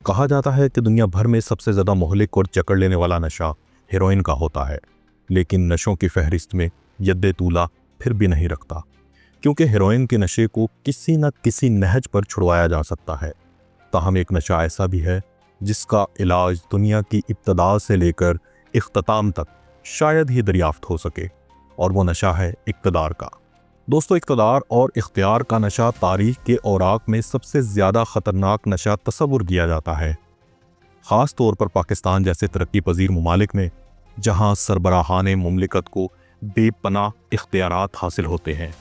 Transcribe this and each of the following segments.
कहा जाता है कि दुनिया भर में सबसे ज़्यादा मोहलिक और जकड़ लेने वाला नशा हेरोइन का होता है, लेकिन नशों की फहरिस्त में यद्दे तूला फिर भी नहीं रखता, क्योंकि हेरोइन के नशे को किसी न किसी नहज पर छुड़वाया जा सकता है। ताहम एक नशा ऐसा भी है जिसका इलाज दुनिया की इब्तदा से लेकर इख्तिताम तक शायद ही दरियाफ्त हो सके, और वो नशा है इक़्तिदार का। दोस्तों, इक़्तिदार और इख्तियार का नशा तारीख़ के औराक में सबसे ज़्यादा ख़तरनाक नशा तस्वुर किया जाता है, ख़ास तौर पर पाकिस्तान जैसे तरक्की पजीर ममालिक में, जहाँ सरबराहान मुमलिकत को बेपनाह इख्तियारात हासिल होते हैं।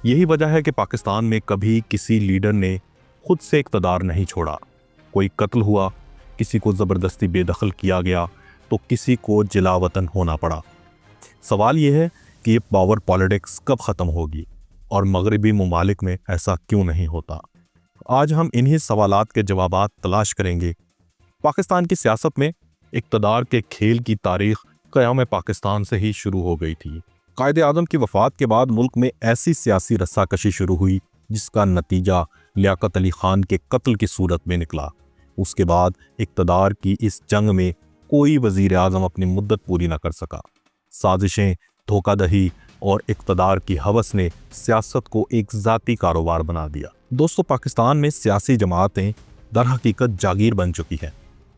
यही वजह है कि पाकिस्तान में कभी किसी लीडर ने खुद से इक़्तिदार नहीं छोड़ा। कोई कत्ल हुआ, किसी को ज़बरदस्ती बेदखल किया गया, तो किसी को जिलावतन होना पड़ा। सवाल यह है कि ये पावर पॉलिटिक्स कब ख़त्म होगी और मगरबी ममालिक में ऐसा क्यों नहीं होता। आज हम इन्हीं सवालात के जवाबात तलाश करेंगे। पाकिस्तान की सियासत में इक़्तिदार के खेल की तारीख़ क़याम पाकिस्तान से ही शुरू हो गई थी। कायदे आज़म की वफ़ात के बाद मुल्क में ऐसी सियासी रस्साकशी शुरू हुई जिसका नतीजा लियाकत अली ख़ान के कत्ल की सूरत में निकला। उसके बाद इक़्तिदार की इस जंग में कोई वज़ीर आज़म अपनी मुद्दत पूरी न कर सका। साजिशें, धोखाधड़ी और इक़्तिदार की हवस ने सियासत को एक ज़ाती कारोबार बना दिया। दोस्तों, पाकिस्तान में सियासी जमातें दरहकीकत जागीर बन चुकी हैं।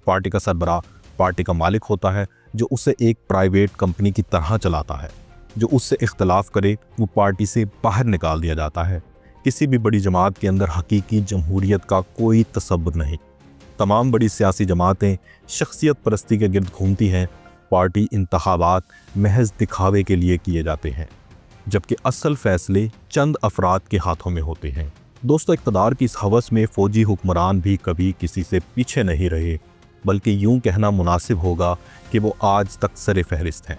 पार्टी का सरबराह पार्टी का मालिक होता है, जो उसे एक प्राइवेट कंपनी की तरह चलाता है। जो उससे इख्तलाफ करे वो पार्टी से बाहर निकाल दिया जाता है। किसी भी बड़ी जमात के अंदर हकीकी जमहूरियत का कोई तसव्वुर नहीं। तमाम बड़ी सियासी जमातें शख्सियत परस्ती के गिर्द घूमती हैं। पार्टी इंतखाबात महज दिखावे के लिए किए जाते हैं, जबकि असल फैसले चंद अफराद के हाथों में होते हैं। दोस्तों, इक़्तिदार की इस हवस में फ़ौजी हुक्मरान भी कभी किसी से पीछे नहीं रहे, बल्कि यूं कहना मुनासिब होगा कि वो आज तक सरे फहरिस्त हैं।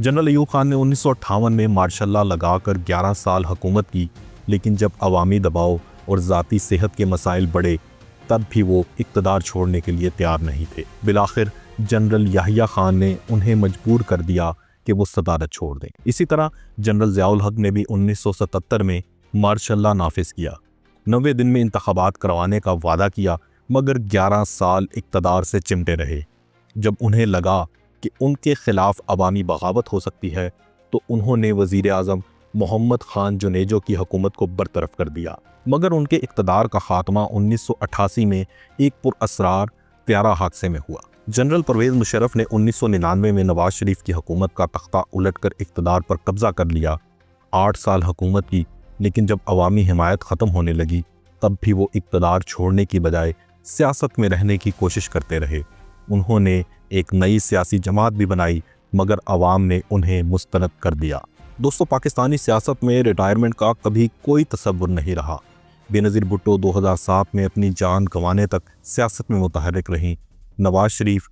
जनरल अयूब खान ने 1958 में मार्शल लॉ लगाकर 11 साल हुकूमत की, लेकिन जब अवामी दबाव और ज़ाती सेहत के मसाइल बढ़े तब भी वो इक़्तिदार छोड़ने के लिए तैयार नहीं थे। बिलाखिर जनरल याहिया खान ने उन्हें मजबूर कर दिया कि वो सदारत छोड़ दें। इसी तरह जनरल ज़ियाउल हक ने भी 1977 में मार्शल लॉ नाफिज किया, 90 दिन में इंतखाबात करवाने का वादा किया, मगर 11 साल इक़्तिदार से चिमटे रहे। जब उन्हें लगा कि उनके खिलाफ अवामी बगावत हो सकती है, तो उन्होंने वज़ीर आज़म मोहम्मद खान जुनेजो की हुकूमत को बरतरफ कर दिया। मगर उनके इक़्तिदार का ख़ात्मा 1988 में एक पुरअसरार प्यारा हादसे में हुआ। जनरल परवेज़ मुशर्रफ ने 1999 में नवाज शरीफ की हुकूमत का तख्ता उलटकर इक़्तिदार पर कब्ज़ा कर लिया। 8 साल हुकूमत की, लेकिन जब अवामी हिमायत ख़त्म होने लगी तब भी वो इक़्तिदार छोड़ने की बजाय सियासत में रहने की कोशिश करते रहे। उन्होंने एक नई सियासी जमात भी बनाई, मगर अवाम ने उन्हें मुस्तरद कर दिया। दोस्तों, पाकिस्तानी सियासत में रिटायरमेंट का कभी कोई तसव्वुर नहीं रहा। बेनज़ीर भुट्टो 2007 में अपनी जान गंवाने तक सियासत में मुतहर्रिक रहीं। नवाज शरीफ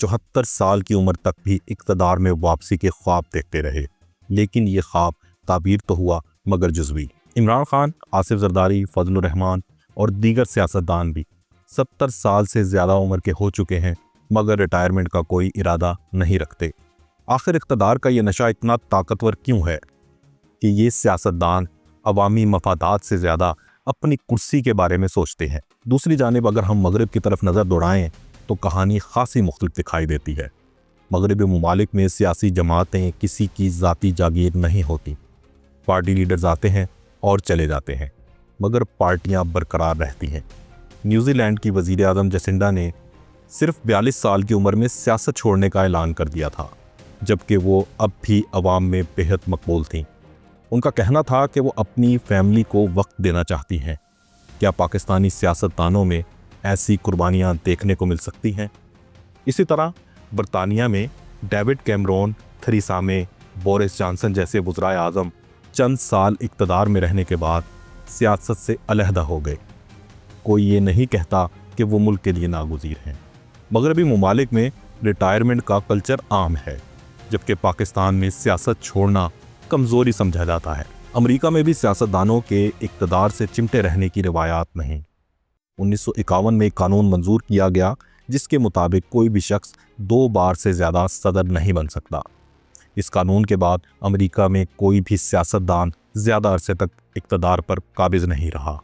74 साल की उम्र तक भी इक़्तिदार में वापसी के ख्वाब देखते रहे, लेकिन ये ख्वाब ताबीर तो हुआ मगर जुज़वी। इमरान खान, आसिफ ज़रदारी, फजलुर रहमान और दीगर सियासतदान भी 70 साल से ज़्यादा उम्र के हो चुके हैं, मगर रिटायरमेंट का कोई इरादा नहीं रखते। आखिर इक़्तिदार का ये नशा इतना ताकतवर क्यों है कि ये सियासतदान अवामी मफादात से ज़्यादा अपनी कुर्सी के बारे में सोचते हैं। दूसरी जानिब अगर हम मगरब की तरफ नज़र दौड़ाएं तो कहानी खासी मुख्तलिफ दिखाई देती है। मगरबी ममालिक में सियासी जमातें किसी की ज़ाती जागीर नहीं होती। पार्टी लीडर्स आते हैं और चले जाते हैं, मगर पार्टियां बरकरार रहती हैं। न्यूजीलैंड की वज़ीर आज़म जसिंडा ने सिर्फ 42 साल की उम्र में सियासत छोड़ने का ऐलान कर दिया था, जबकि वो अब भी अवाम में बेहद मकबूल थीं। उनका कहना था कि वो अपनी फैमिली को वक्त देना चाहती हैं। क्या पाकिस्तानी सियासतदानों में ऐसी कुर्बानियाँ देखने को मिल सकती हैं? इसी तरह बरतानिया में David Cameron, Theresa May, Boris Johnson जैसे वज़राए आज़म चंद साल इक़्तिदार में रहने के बाद सियासत से अलहदा हो गए। कोई ये नहीं कहता कि वो मुल्क के लिए नागुज़ीर हैं। मगरबी ममालिक में रिटायरमेंट का कल्चर आम है, जबकि पाकिस्तान में सियासत छोड़ना कमज़ोरी समझा जाता है। अमेरिका में भी सियासतदानों के इक़्तिदार से चिमटे रहने की रिवायात नहीं। 1951 में एक कानून मंजूर किया गया जिसके मुताबिक कोई भी शख्स 2 बार से ज़्यादा सदर नहीं बन सकता। इस कानून के बाद अमेरिका में कोई भी सियासतदान ज़्यादा अरसे तक इक़्तिदार पर काबिज़ नहीं रहा।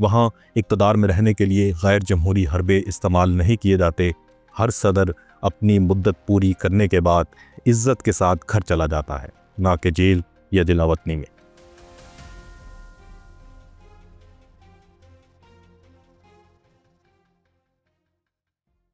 वहाँ इक़्तिदार में रहने के लिए गैर जमहूरी हरबे इस्तेमाल नहीं किए जाते। हर सदर अपनी मुद्दत पूरी करने के बाद इज़्ज़त के साथ घर चला जाता है, ना कि जेल या जिलावतनी में।